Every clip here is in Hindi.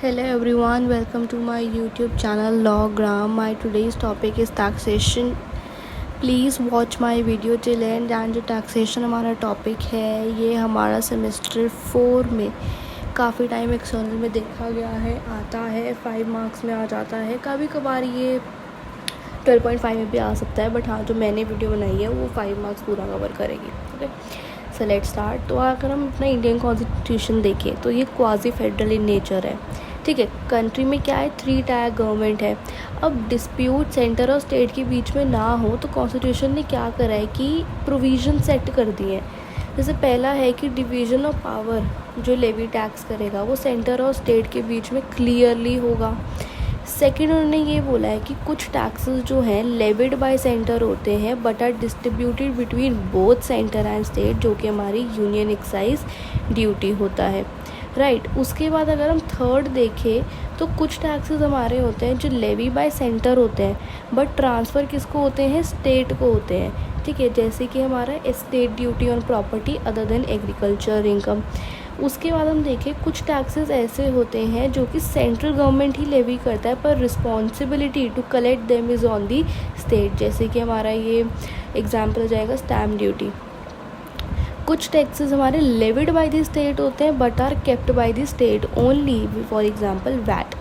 Hello everyone, welcome to my YouTube channel Lawgram. My today's topic is taxation. Please watch my video till end. And जो taxation हमारा topic है ये हमारा सेमेस्टर 4 में काफ़ी टाइम एक्सटर्नल में देखा गया है, आता है 5 मार्क्स में आ जाता है, कभी कभार ये 12.5 में भी आ सकता है, बट हाँ जो मैंने वीडियो बनाई है वो 5 मार्क्स पूरा कवर करेगी। Okay, so let's start. तो अगर हम अपना इंडियन कॉन्स्टिट्यूशन देखें तो ये क्वाजी फेडरल इन नेचर है। ठीक है, कंट्री में क्या है, 3 टायर गवर्नमेंट है। अब डिस्प्यूट सेंटर और स्टेट के बीच में ना हो तो कॉन्स्टिट्यूशन ने क्या करा है कि प्रोविज़न सेट कर दिए हैं। जैसे पहला है कि डिवीज़न ऑफ पावर, जो लेवी टैक्स करेगा वो सेंटर और स्टेट के बीच में क्लियरली होगा। सेकेंड, उन्होंने ये बोला है कि कुछ टैक्सेस जो हैं लेविड बाय सेंटर होते हैं but are distributed between both centre and state, जो कि हमारी यूनियन एक्साइज ड्यूटी होता है। राइट, उसके बाद अगर हम थर्ड देखें तो कुछ टैक्सेस हमारे होते हैं जो लेवी बाय सेंटर होते हैं बट ट्रांसफ़र किसको होते हैं, स्टेट को होते हैं। ठीक है, जैसे कि हमारा state duty on property other than agriculture income. उसके बाद हम देखें कुछ टैक्सेस ऐसे होते हैं जो कि सेंट्रल गवर्नमेंट ही लेवी करता है पर responsibility to collect them is on the state, जैसे कि हमारा ये एग्जाम्पल हो जाएगा स्टैम्प ड्यूटी। कुछ टैक्सेस हमारे लेविड बाय द स्टेट होते हैं but are kept by the state only, for example VAT.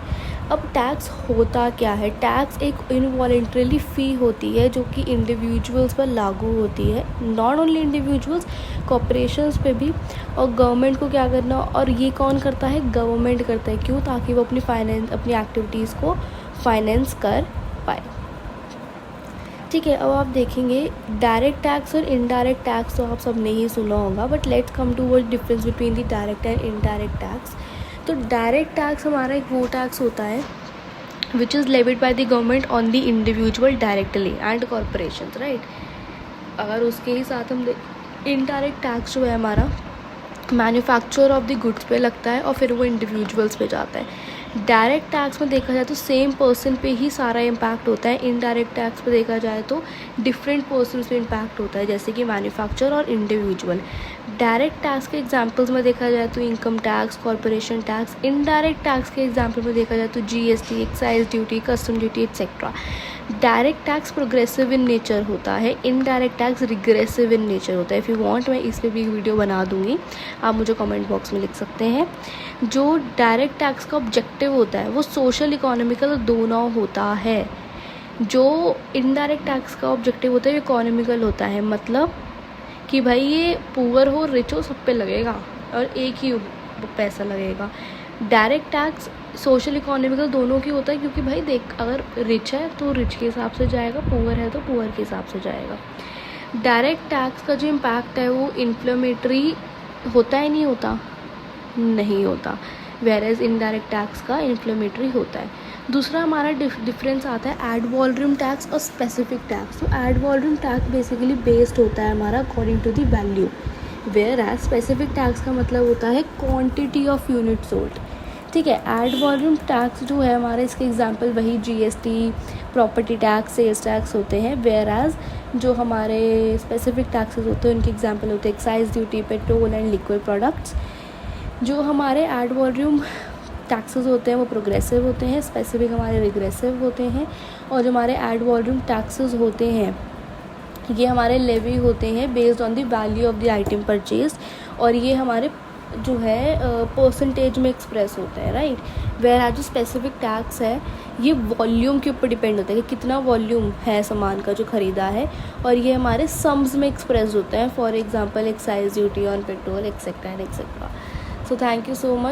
अब टैक्स होता क्या है, टैक्स एक इनवॉलेंट्रली फ़ी होती है जो कि इंडिविजुअल्स पर लागू होती है, नॉट ओनली इंडिविजुअल्स, कॉर्पोरेशंस पे भी। और गवर्नमेंट को क्या करना, और ये कौन करता है, गवर्नमेंट करता है। क्यों, ताकि वो अपनी एक्टिविटीज़ को फाइनेंस कर पाए। ठीक है, अब आप देखेंगे डायरेक्ट टैक्स और इनडायरेक्ट टैक्स तो आप सब ने ही सुना होगा, but let's come to word difference between the direct and indirect tax. तो डायरेक्ट टैक्स हमारा एक वो टैक्स होता है which is levied by the government on the individual directly and corporations. Right, अगर उसके ही साथ हम इनडायरेक्ट टैक्स जो है हमारा मैन्युफैक्चर ऑफ द गुड्स पे लगता है और फिर वो इंडिविजुअल्स पे जाता है। डायरेक्ट टैक्स में देखा जाए तो सेम पर्सन पे ही सारा इम्पैक्ट होता है, इनडायरेक्ट टैक्स पे देखा जाए तो डिफरेंट पर्सन पे इम्पैक्ट होता है, जैसे कि मैन्युफैक्चर और इंडिविजुअल। डायरेक्ट टैक्स के एग्जांपल्स में देखा जाए तो income tax, corporation tax. Indirect tax के एग्जांपल में देखा जाए तो GST, excise duty, custom duty etcetera. Direct tax progressive in nature होता है, indirect tax regressive in nature होता है। इफ़ यू वांट मैं इस पर भी वीडियो बना दूंगी, आप मुझे कमेंट बॉक्स में लिख सकते हैं। जो डायरेक्ट टैक्स का ऑब्जेक्टिव होता है वो सोशल इकोनॉमिकल दोनों होता है। जो इनडायरेक्ट टैक्स का ऑब्जेक्टिव होता है वो इकोनॉमिकल होता है, मतलब कि भाई ये पुअर हो रिच हो सब पे लगेगा और एक ही पैसा लगेगा। डायरेक्ट टैक्स सोशल इकोनॉमिकल दोनों की होता है, क्योंकि भाई देख, अगर रिच है तो रिच के हिसाब से जाएगा, पुअर है तो पुअर के हिसाब से जाएगा। डायरेक्ट टैक्स का जो इम्पैक्ट है वो इन्फ्लेमेटरी होता है, नहीं होता, नहीं होता, वेयर एज इनडायरेक्ट टैक्स का इन्फ्लेमेटरी होता है। दूसरा हमारा डिफरेंस आता है एड वॉल्यूम टैक्स और स्पेसिफिक टैक्स। तो ad valorem tax basically based होता है हमारा according to the value, whereas specific tax का मतलब होता है क्वांटिटी ऑफ यूनिट सोल्ड। ठीक है, एड वॉल्यूम टैक्स जो है हमारे, इसके एग्जांपल वही GST, property tax, sales tax होते हैं, वेयर एज जो हमारे स्पेसिफिक टैक्सेस होते हैं उनके एग्जांपल होते हैं excise duty, petrol and liquid products. जो हमारे एड वॉल्यूम टैक्सेस होते हैं वो प्रोग्रेसिव होते हैं, स्पेसिफिक हमारे रिग्रेसिव होते हैं। और जो हमारे एड वॉल्यूम टैक्सेस होते हैं ये हमारे लेवी होते हैं based on the value of the item purchase, और ये हमारे जो है परसेंटेज में एक्सप्रेस होते हैं। राइट, वेयर एज जो स्पेसिफिक टैक्स है ये वॉल्यूम के ऊपर डिपेंड होता है कि कितना वॉल्यूम है सामान का जो ख़रीदा है, और ये हमारे सम्स में एक्सप्रेस होते हैं, for example excise duty on petrol etcetera and etcetera. So thank you so much.